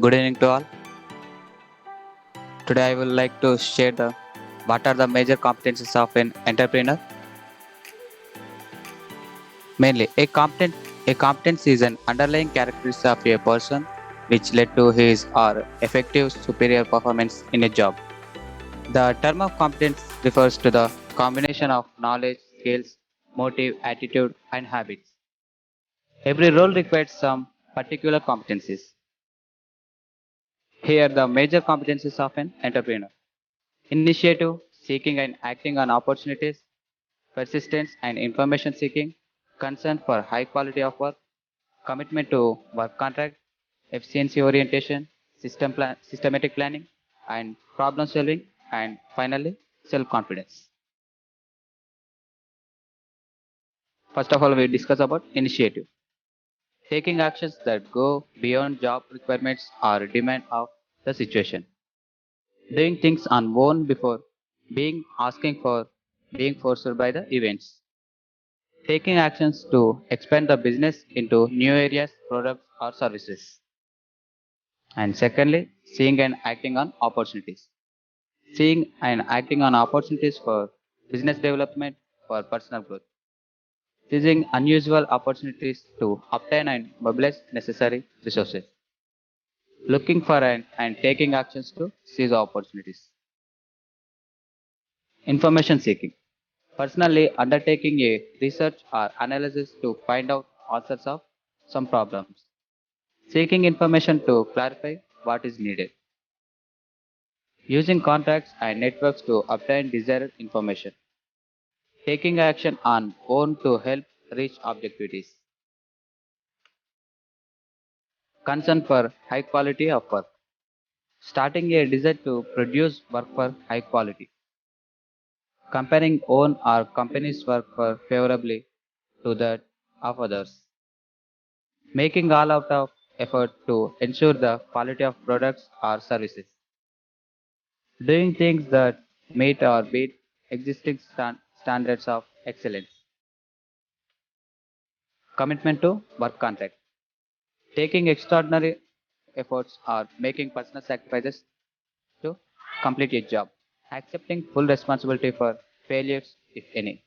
Good evening to all. Today I would like to share the what are the major competencies of an entrepreneur. Mainly, a competence is an underlying characteristic of a person which led to his or effective superior performance in a job. The term of competence refers to the combination of knowledge, skills, motive, attitude, and habits. Every role requires some particular competencies. Here, the major competencies of an entrepreneur: initiative, seeking and acting on opportunities; persistence and information seeking; concern for high quality of work; commitment to work contract; efficiency orientation; systematic planning and problem solving; and finally, self confidence. First of all, we discuss about initiative. Taking actions that go beyond job requirements or demand of the situation. Doing things on own before being forced by the events. Taking actions to expand the business into new areas, products, or services. And secondly, seeing and acting on opportunities. Seeing and acting on opportunities for business development, for personal growth. Seizing unusual opportunities to obtain and mobilize necessary resources. Looking for and taking actions to seize opportunities. Information seeking. Personally undertaking a research or analysis to find out answers of some problems. Seeking information to clarify what is needed. Using contacts and networks to obtain desired information. Taking action on own to help reach objectives. Concern for high quality of work. Starting a desire to produce work for high quality. Comparing own or company's work for favorably to that of others. Making all out of effort to ensure the quality of products or services. Doing things that meet or beat existing standards of excellence. Commitment to work contract. Taking extraordinary efforts or making personal sacrifices to complete a job. Accepting full responsibility for failures, if any.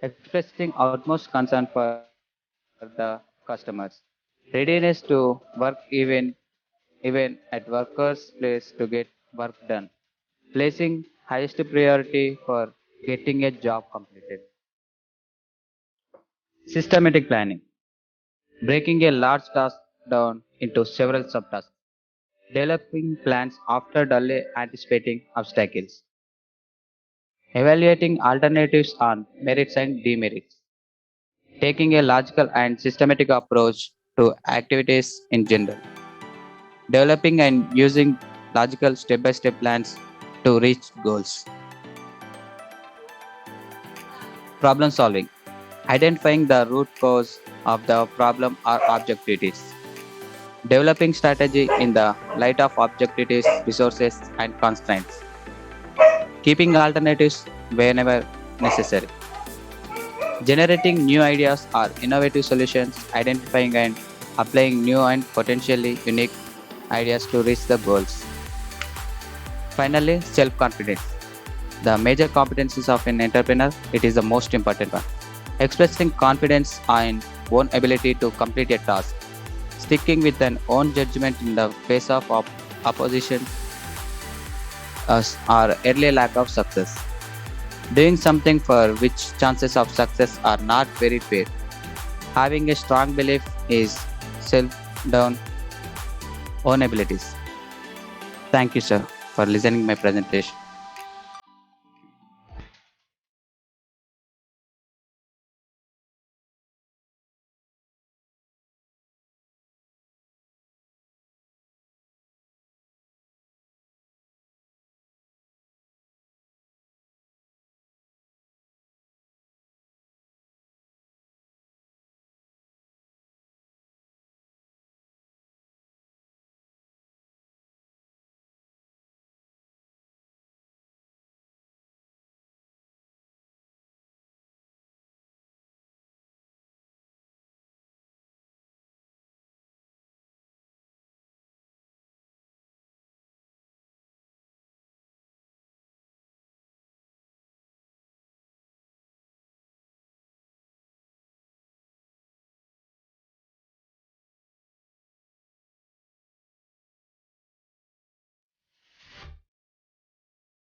Expressing utmost concern for the customers. Readiness to work even at workers' place to get work done. Placing highest priority for getting a job completed. Systematic planning. Breaking a large task down into several subtasks. Developing plans after dully anticipating obstacles. Evaluating alternatives on merits and demerits. Taking a logical and systematic approach to activities in general. Developing and using logical step by step plans to reach goals. Problem solving. Identifying the root cause of the problem or objectivities. Developing strategy in the light of objectivities, resources, and constraints. Keeping alternatives whenever necessary. Generating new ideas or innovative solutions, identifying and applying new and potentially unique ideas to reach the goals. Finally, self-confidence. The major competencies of an entrepreneur, it is the most important one. Expressing confidence in own ability to complete a task. Sticking with an own judgment in the face of opposition or early lack of success. Doing something for which chances of success are not very fair. Having a strong belief is self-down own abilities. Thank you, sir, for listening my presentation.